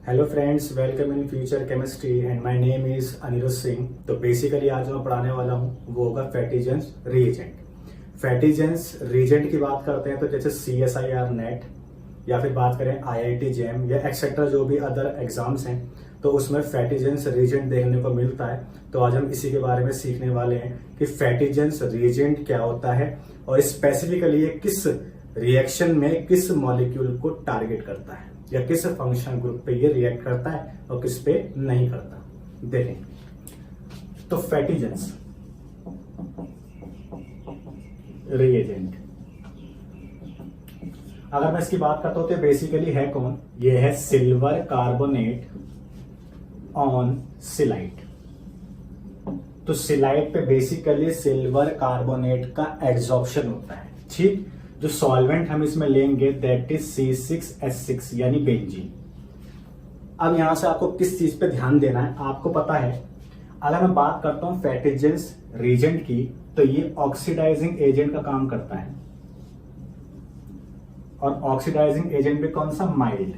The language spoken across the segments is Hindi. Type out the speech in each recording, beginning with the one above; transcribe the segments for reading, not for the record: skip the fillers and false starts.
Hello friends, welcome in Future Chemistry and my name is Anirudh Singh. तो बेसिकली आज जो मैं पढ़ाने वाला हूँ वो होगा फैटिजेंस रीएजेंट। फैटिजेंस रीएजेंट की बात करते हैं तो जैसे CSIR नेट या फिर बात करें IIT जैम या एक्सेट्रा जो भी अदर एग्जाम्स हैं तो उसमें फैटिजेंस रीएजेंट देखने को मिलता है। तो आज हम इसी के बारे में सीखने वाले हैं कि फैटिजेंस रीएजेंट क्या होता है और स्पेसिफिकली ये किस रिएक्शन में किस मॉलिक्यूल को टारगेट करता है या किस फंक्शन ग्रुप पे ये रिएक्ट करता है और किस पे नहीं करता। देखें तो फैटिजेंस रिएजेंट अगर मैं इसकी बात करता हूं तो बेसिकली है कौन, ये है सिल्वर कार्बोनेट ऑन सिलाइट। तो सिलाइट पे बेसिकली सिल्वर कार्बोनेट का एड्सॉर्प्शन होता है। ठीक, जो सॉल्वेंट हम इसमें लेंगे दैट इज C6H6 यानी बेंजीन। अब यहां से आपको किस चीज पे ध्यान देना है आपको पता है। अगर मैं बात करता हूं फैटिजेंस रीजेंट की तो ये ऑक्सीडाइजिंग एजेंट का काम करता है और ऑक्सीडाइजिंग एजेंट भी कौन सा, माइल्ड।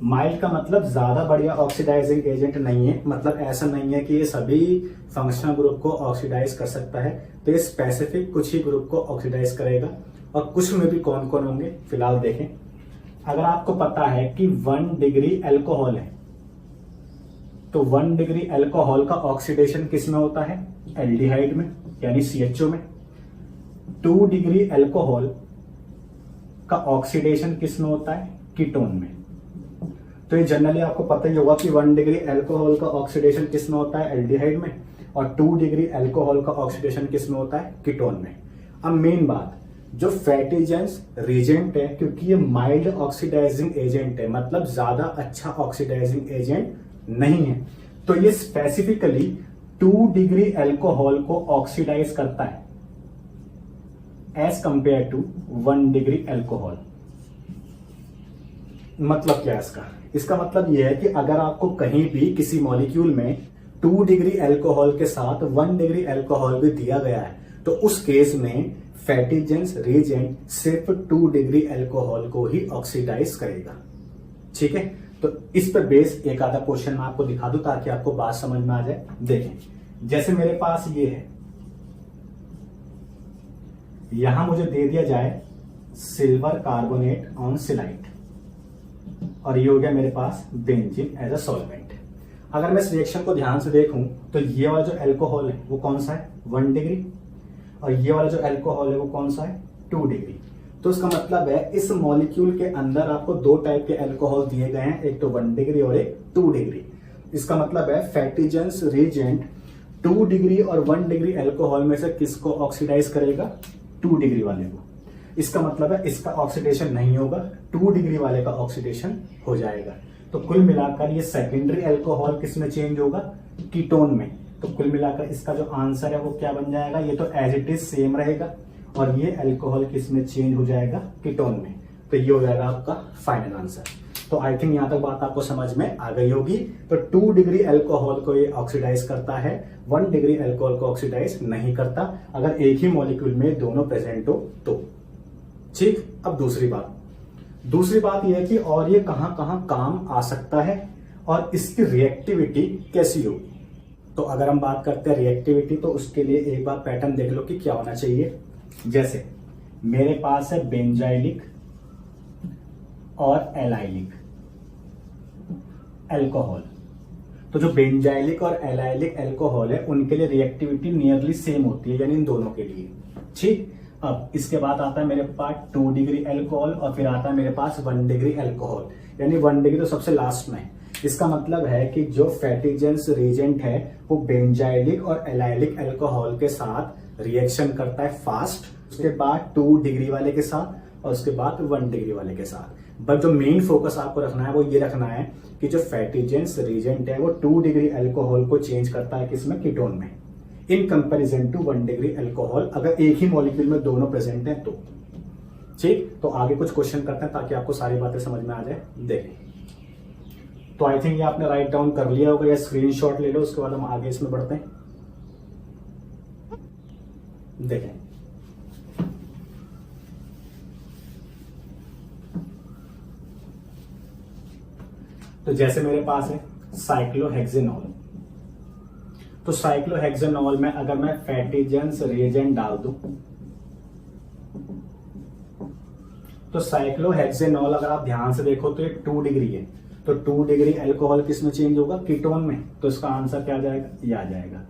माइल्ड का मतलब ज्यादा बढ़िया ऑक्सीडाइजिंग एजेंट नहीं है, मतलब ऐसा नहीं है कि ये सभी फंक्शनल ग्रुप को ऑक्सीडाइज कर सकता है। तो ये स्पेसिफिक कुछ ही ग्रुप को ऑक्सीडाइज करेगा और कुछ में भी कौन कौन होंगे फिलहाल देखें। अगर आपको पता है कि 1 डिग्री एल्कोहल है तो 1 डिग्री एल्कोहल का ऑक्सीडेशन किस में होता है, एल्डिहाइड में यानी CHO में। 2 डिग्री एल्कोहल का ऑक्सीडेशन किस में होता है, कीटोन में। तो ये जनरली आपको पता ही होगा कि 1 डिग्री एल्कोहल का ऑक्सीडेशन किस में होता है, एल्डिहाइड में, और 2 डिग्री एल्कोहल का ऑक्सीडेशन किस में होता है, कीटोन में। अब मेन बात, जो फैटिजेंस रीजेंट है क्योंकि ये माइल्ड ऑक्सीडाइजिंग एजेंट है, मतलब ज्यादा अच्छा ऑक्सीडाइजिंग एजेंट नहीं है, तो ये स्पेसिफिकली 2 डिग्री एल्कोहल को ऑक्सीडाइज करता है as compare to 1 degree alcohol. मतलब क्या है इसका मतलब यह है कि अगर आपको कहीं भी किसी मॉलिक्यूल में 2 डिग्री एल्कोहल के साथ 1 डिग्री एल्कोहल भी दिया गया है तो उस केस में फैटिजेंस रीजेंट सिर्फ 2 डिग्री एल्कोहल को ही ऑक्सीडाइज करेगा। ठीक है, तो इस पर बेस एक आधा क्वेश्चन मैं आपको दिखा दूं ताकि आपको बात समझ में आ जाए। देखें, जैसे मेरे पास ये है, यहां मुझे दे दिया जाए सिल्वर कार्बोनेट ऑन सिलाइट और ये हो गया मेरे पास बेंजीन एज अ सॉल्वेंट। अगर मैं इस रिएक्शन को ध्यान से देखूं तो ये वाला जो एल्कोहल है वो कौन सा है, 1 डिग्री, और ये वाला जो एल्कोहल है वो कौन सा है, 2 डिग्री। तो इसका मतलब है इस मॉलिक्यूल के अंदर आपको 2 टाइप के एल्कोहल दिए गए हैं, एक तो 1 डिग्री और एक 2 डिग्री। इसका मतलब है फैटिजेंस रीजेंट 2 डिग्री और 1 डिग्री एल्कोहल में से किसको ऑक्सीडाइज करेगा, 2 डिग्री वाले को। इसका मतलब है इसका ऑक्सीडेशन नहीं होगा, 2 डिग्री वाले का ऑक्सीडेशन हो जाएगा। तो कुल मिलाकर ये सेकेंडरी एल्कोहल किस में चेंज होगा, कीटोन में। तो कुल मिलाकर इसका जो आंसर है वो क्या बन जाएगा, ये तो एज इट इज सेम रहेगा और ये एल्कोहल किस में चेंज हो जाएगा, कीटोन में। तो ये हो जाएगा आपका फाइनल आंसर। तो आई थिंक यहां तक बात आपको समझ में आ गई होगी। तो 2 डिग्री एल्कोहल को ये ऑक्सीडाइज करता है, 1 डिग्री एल्कोहल को ऑक्सीडाइज नहीं करता अगर एक ही मॉलिक्यूल में दोनों प्रेजेंट हो तो। ठीक, अब दूसरी बात यह है कि और ये कहां कहां काम आ सकता है और इसकी रिएक्टिविटी कैसी होगी। तो अगर हम बात करते हैं रिएक्टिविटी तो उसके लिए एक बार पैटर्न देख लो कि क्या होना चाहिए। जैसे मेरे पास है बेंजाइलिक और एलाइलिक एल्कोहल, तो जो बेंजाइलिक और एलाइलिक एल्कोहल है उनके लिए रिएक्टिविटी नियरली सेम होती है, यानी इन दोनों के लिए। ठीक, अब इसके बाद आता है मेरे पास 2 डिग्री एल्कोहल और फिर आता है मेरे पास 1 डिग्री एल्कोहल, यानी 1 डिग्री तो सबसे लास्ट में। इसका मतलब है कि जो फैटिजेंस रीजेंट है वो बेंजाइलिक और एलाइलिक एल्कोहल के साथ रिएक्शन करता है फास्ट, उसके बाद 2 डिग्री वाले के साथ और उसके बाद 1 डिग्री वाले के साथ। बट जो मेन फोकस आपको रखना है वो ये रखना है कि जो फैटिजेंस रीजेंट है वो 2 डिग्री एल्कोहल को चेंज करता है किसमें, कीटोन में, in comparison to 1 degree alcohol अगर एक ही मॉलिक्यूल में दोनों प्रेजेंट हैं तो। ठीक, तो आगे कुछ क्वेश्चन करते हैं ताकि आपको सारी बातें समझ में आ जाए। देखें, तो आई थिंक ये आपने राइट डाउन कर लिया होगा या स्क्रीनशॉट ले लो, उसके बाद हम आगे इसमें बढ़ते हैं। देखें, तो जैसे मेरे पास है साइक्लोहेक्सेनॉल, तो साइक्लोहेक्सेनॉल में अगर मैं फैटिजेंस रिएजेंट डाल दूं, तो साइक्लोहेक्सेनॉल अगर आप ध्यान से देखो तो ये 2 डिग्री है, तो 2 डिग्री अल्कोहल किस में चेंज होगा, कीटोन में, तो इसका आंसर क्या आ जाएगा, ये आ जाएगा।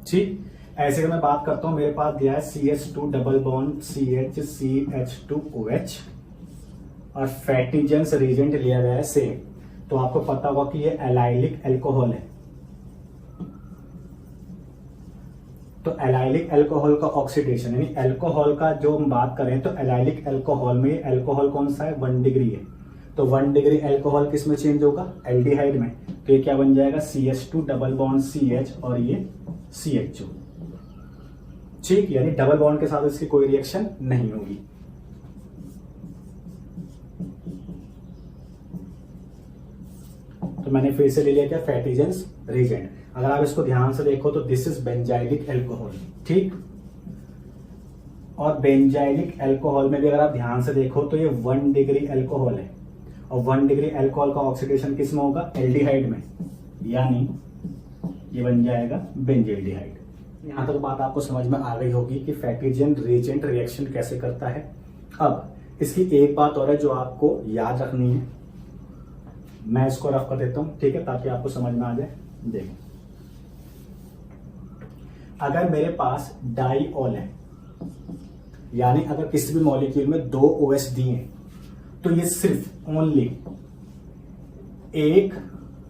ठीक, ऐसे अगर मैं बात करता हूं, मेरे पास दिया है CH2 डबल बॉन्ड CH2OH और फैटिजेंस रिएजेंट लिया गया है सेम, तो आपको पता होगा कि ये एलाइलिक अल्कोहल है। तो एलाइलिक अल्कोहल का ऑक्सीडेशन यानी अल्कोहल का जो हम बात करें तो एलाइलिक अल्कोहल में अल्कोहल कौन सा है, 1 डिग्री है, तो 1 डिग्री अल्कोहल किस में चेंज होगा, एल्डिहाइड में, तो ये क्या बन जाएगा CH2 डबल बॉन्ड CH और ये CH2। ठीक, यानी डबल बॉन्ड के साथ इसकी कोई रिएक्शन नहीं होगी। तो मैंने फिर से ले लिया क्या, फैटिजेंस रिएजेंट। अगर आप इसको ध्यान से देखो तो दिस इज बेंजाइलिक अल्कोहल। ठीक, और बेंजाइलिक अल्कोहल में भी अगर आप ध्यान से देखो तो ये 1 डिग्री अल्कोहल है, और 1 डिग्री अल्कोहल का ऑक्सीडेशन किस में होगा, एल्डिहाइड में, यानी ये बन जाएगा बेंजाइल्डिहाइड। यहां तक बात आपको समझ में आ गई होगी कि फैटिजेंट रिएजेंट रिएक्शन कैसे करता है। अब इसकी एक बात और है जो आपको याद रखनी है, मैं इसको रफ कर देता हूं, ठीक है, ताकि आपको समझ में आ जाए। देखो, अगर मेरे पास डाईऑल है, यानी अगर किसी भी मॉलिक्यूल में 2 OH दिए हैं, तो ये सिर्फ ओनली एक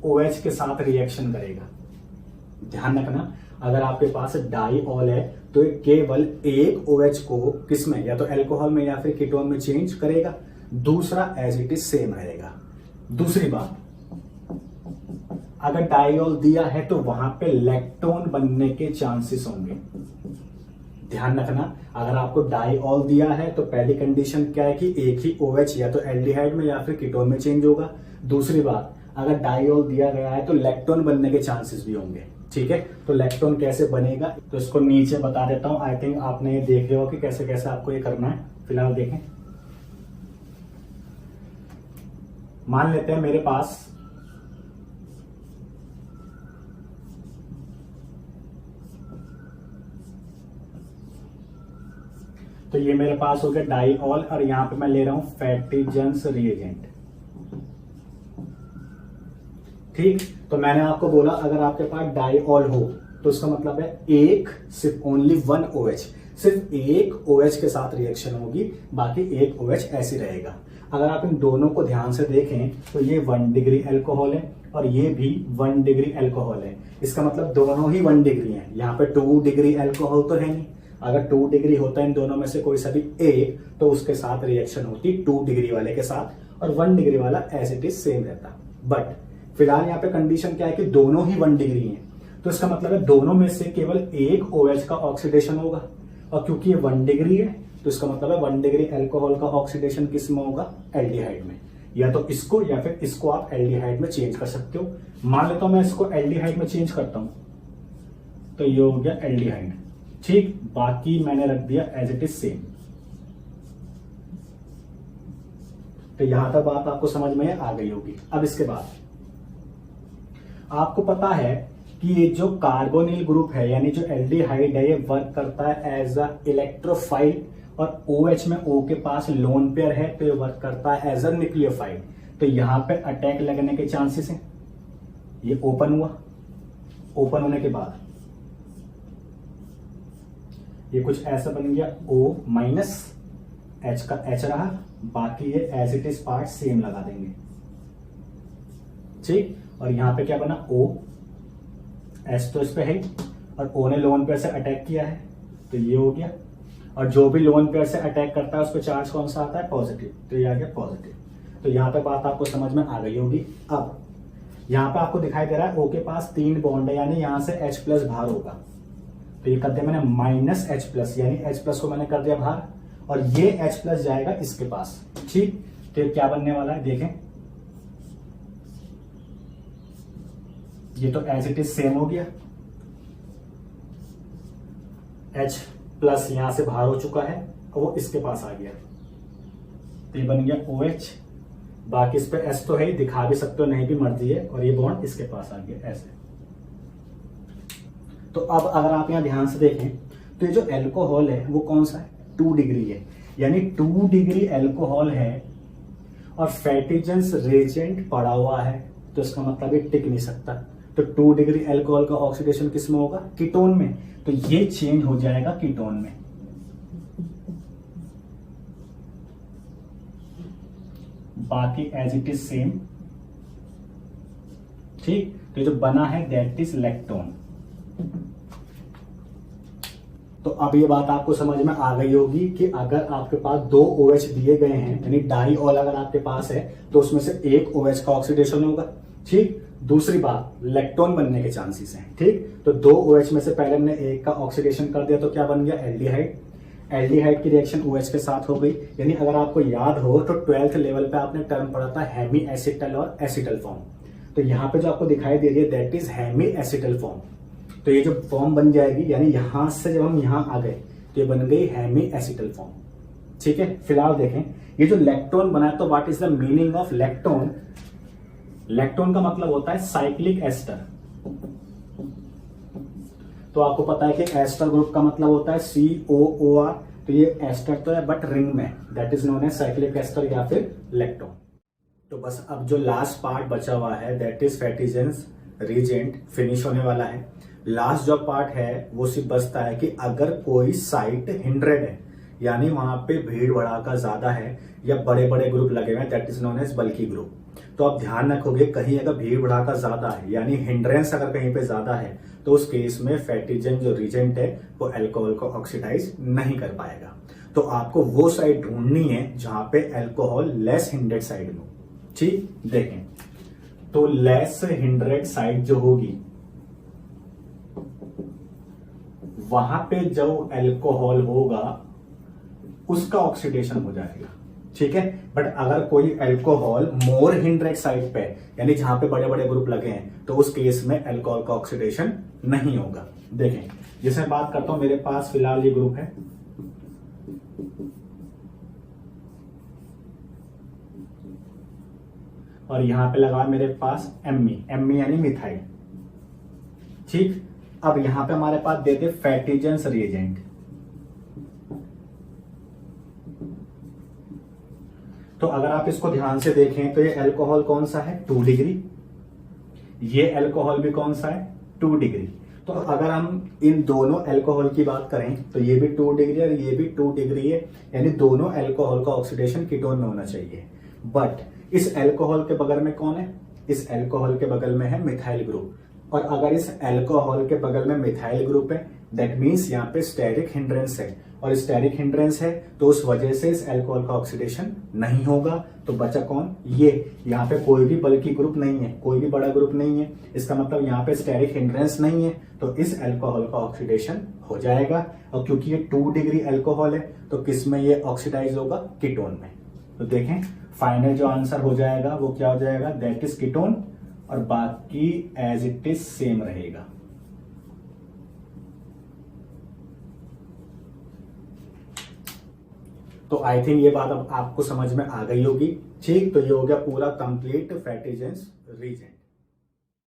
OH के साथ रिएक्शन करेगा। ध्यान रखना, अगर आपके पास डाईऑल है तो ये केवल एक OH को किसमें, या तो अल्कोहल में या फिर कीटोन में चेंज करेगा, दूसरा एज इट इज सेम रहेगा। दूसरी बात, अगर डाईऑल दिया है तो वहां पे लैक्टोन बनने के चांसेस होंगे। ध्यान रखना, अगर आपको डाईऑल दिया है तो पहली कंडीशन क्या है कि एक ही OH या तो एल्डिहाइड में या फिर कीटोन में चेंज होगा। दूसरी बात, अगर डाईऑल दिया गया है तो लैक्टोन बनने के चांसेस भी होंगे। ठीक है, तो लैक्टोन कैसे बनेगा, तो इसको नीचे बता देता हूं। आई थिंक आपने ये देख लिया हो कि कैसे कैसे आपको ये करना है। फिलहाल देखें, मान लेते हैं मेरे पास तो ये मेरे पास हो गया डाईऑल, और यहां पे मैं ले रहा हूं फैटिजेंस रिएजेंट। ठीक, तो मैंने आपको बोला अगर आपके पास डाईऑल हो तो उसका मतलब है एक, सिर्फ ओनली 1 OH, सिर्फ एक OH के साथ रिएक्शन होगी, बाकी एक OH ऐसे रहेगा। अगर आप इन दोनों को ध्यान से देखें तो ये 1 डिग्री अल्कोहल है और ये भी 1 डिग्री अल्कोहल है। इसका मतलब दोनों ही 1 डिग्री हैं। यहाँ पे 2 डिग्री अल्कोहल तो है नहीं, अगर 2 डिग्री होता है इन दोनों में से कोई सा भी एक, तो उसके साथ रिएक्शन होती 2 डिग्री वाले के साथ, और 1 डिग्री वाला एज इट इज सेम रहता। बट फिलहाल यहाँ पे कंडीशन क्या है कि दोनों ही 1 डिग्री हैं, तो इसका मतलब है दोनों में से केवल एक OH का ऑक्सीडेशन होगा, और क्योंकि ये 1 डिग्री है तो इसका मतलब है 1 डिग्री अल्कोहल का ऑक्सीडेशन किस में होगा, एल्डिहाइड में। या तो इसको या फिर इसको आप एल्डिहाइड में चेंज कर सकते हो। मान लेता हूं मैं इसको एल्डिहाइड में चेंज करता हूं, तो ये हो गया एल्डिहाइड। ठीक, बाकी मैंने रख दिया एज इट इज सेम। तो यहां तक बात आपको समझ में आ गई होगी। अब इसके बाद आपको पता है कि ये जो कार्बोनिल ग्रुप है, यानी जो एल्डिहाइड है, ये वर्क करता है एज अ इलेक्ट्रोफाइल, और OH में O के पास लोन पेयर है तो ये वर्क करता है एज अ न्यूक्लियोफाइल। तो यहां पे अटैक लगने के चांसेस हैं। ये ओपन हुआ, ओपन होने के बाद ये कुछ ऐसा बन गया, O माइनस H का H रहा, बाकी ये as it is part same लगा देंगे। ठीक, और यहां पे क्या बना, O, H तो इस पे है, और O ने लोन पेयर से अटैक किया है तो ये हो गया, और जो भी लोन पेयर से अटैक करता है उस पर चार्ज कौन सा आता है, पॉजिटिव, तो ये आ गया पॉजिटिव। तो यहां तक बात आपको समझ में आ गई होगी। अब यहां पे आपको दिखाई दे रहा है O के पास 3 बॉन्ड है, यानी यहां से H प्लस बाहर होगा, तो ये कर दिया मैंने माइनस H प्लस, यानी H प्लस को मैंने कर दिया बाहर, और ये H प्लस जाएगा इसके पास। ठीक, तो ये क्या बनने वाला है, देखें, ये तो एज इट इज सेम हो गया, H प्लस यहां से बाहर हो चुका है और वो इसके पास आ गया, तो ये बन गया OH, बाकी इस पे एस तो है ही, दिखा भी सकते हो, नहीं भी मर्जी है, और ये बॉन्ड इसके पास आ गया ऐसे। तो अब अगर आप यहां ध्यान से देखें तो ये जो एल्कोहल है वो कौन सा है, 2 डिग्री है, यानी 2 डिग्री एल्कोहल है और फैटिजेंस रेजेंट पड़ा हुआ है, तो इसका मतलब ये टिक नहीं सकता। तो 2 डिग्री एल्कोहल का ऑक्सीडेशन किस में होगा, कीटोन में, तो ये चेंज हो जाएगा कीटोन में। बाकी एज इट इज सेम, ठीक। तो जो बना है दैट इज लैक्टोन। तो अब ये बात आपको समझ में आ गई होगी कि अगर आपके पास 2 OH दिए गए हैं, यानी डाईऑल अगर आपके पास है, तो उसमें से एक OH का ऑक्सीडेशन होगा, ठीक। दूसरी बात, लैक्टोन बनने के चांसेस हैं, ठीक। तो 2 OH में से पहले हमने एक का ऑक्सीडेशन कर दिया, तो क्या बन गया, एल्डिहाइड। एल्डिहाइड की रिएक्शन OH के साथ हो गई, यानी अगर आपको याद हो तो 12th लेवल पे आपने टर्म पढ़ा था हेमी एसिटल और एसिटल फॉर्म। तो यहाँ पे जो आपको दिखाई दे रही है that is hemiacetal form. तो ये जो फॉर्म बन जाएगी, यानी यहां से जब हम यहां आ गए तो ये बन गई हेमी एसिटल फॉर्म, ठीक है। फिलहाल देखें ये जो लैक्टोन बना है, तो what is the meaning of lactone. Lactone का मतलब होता है साइक्लिक एस्टर। तो आपको पता है कि एस्टर ग्रुप का मतलब होता है COOR, तो ये एस्टर तो है बट रिंग में, that is known as cyclic ester या फिर लैक्टोन। तो बस अब जो लास्ट पार्ट बचा हुआ है दैट इज फैटिजेंस रीजेंट, फिनिश होने वाला है। लास्ट जो पार्ट है वो सिर्फ बचता है कि अगर कोई साइट हिंड्रेड है, यानी वहां पे भीड़ भड़ाका ज्यादा है या बड़े बड़े ग्रुप लगे हुए हैं, that is known as bulky group. तो आप ध्यान रखोगे कहीं अगर भीड़ भड़ाका ज्यादा है, यानी हिंड्रेंस अगर कहीं पे ज्यादा है, तो उस केस में फैटिजेंट जो रीजेंट है वो अल्कोहल को ऑक्सीडाइज नहीं कर पाएगा। तो आपको वो साइड ढूंढनी है जहां पे अल्कोहल लेस हिंड्रेड साइड में, ठीक। देखें तो लेस हिंड्रेड साइड जो होगी वहां पे जो अल्कोहल होगा उसका ऑक्सीडेशन हो जाएगा, ठीक है। बट अगर कोई अल्कोहल मोर हिंड्रेड साइड पे, यानी जहां पे बड़े बड़े ग्रुप लगे हैं, तो उस केस में अल्कोहल का ऑक्सीडेशन नहीं होगा। देखें जैसे मैं बात करता हूं, मेरे पास फिलहाल ये ग्रुप है, और यहां पे लगा मेरे पास एमी यानी मिथाइल, ठीक। अब यहां पे हमारे पास देते फैटिजेंस रिएजेंट। तो अगर आप इसको ध्यान से देखें तो ये अल्कोहल कौन सा है, 2 डिग्री, ये अल्कोहल भी कौन सा है, 2 डिग्री। तो अगर हम इन दोनों अल्कोहल की बात करें तो ये भी 2 डिग्री और ये भी 2 डिग्री है, यानी दोनों अल्कोहल का ऑक्सीडेशन कीटोन में होना चाहिए। बट इस अल्कोहल के बगल में कौन है, इस अल्कोहल के बगल में है मिथाइल ग्रुप, और अगर इस अल्कोहल के बगल में मिथाइल ग्रुप है दैट मीन्स यहाँ पे स्टेरिक हिंड्रेंस है, और स्टेरिक हिंड्रेंस है तो उस वजह से इस अल्कोहल का ऑक्सीडेशन नहीं होगा। तो बचा कौन, ये, यहाँ पे कोई भी बल्की ग्रुप नहीं है, कोई भी बड़ा ग्रुप नहीं है, इसका मतलब यहाँ पे स्टेरिक हिंड्रेंस नहीं है, तो इस अल्कोहल का ऑक्सीडेशन हो जाएगा। और क्योंकि ये 2 डिग्री अल्कोहल है तो किस में ये ऑक्सीडाइज होगा, कीटोन में। तो देखें फाइनल जो आंसर हो जाएगा वो क्या हो जाएगा, दैट इज कीटोन, और बाकी एज इट इज सेम रहेगा। तो आई थिंक ये बात अब आपको समझ में आ गई होगी, ठीक। तो ये हो गया पूरा कंप्लीट फैटिजेंस रीजन।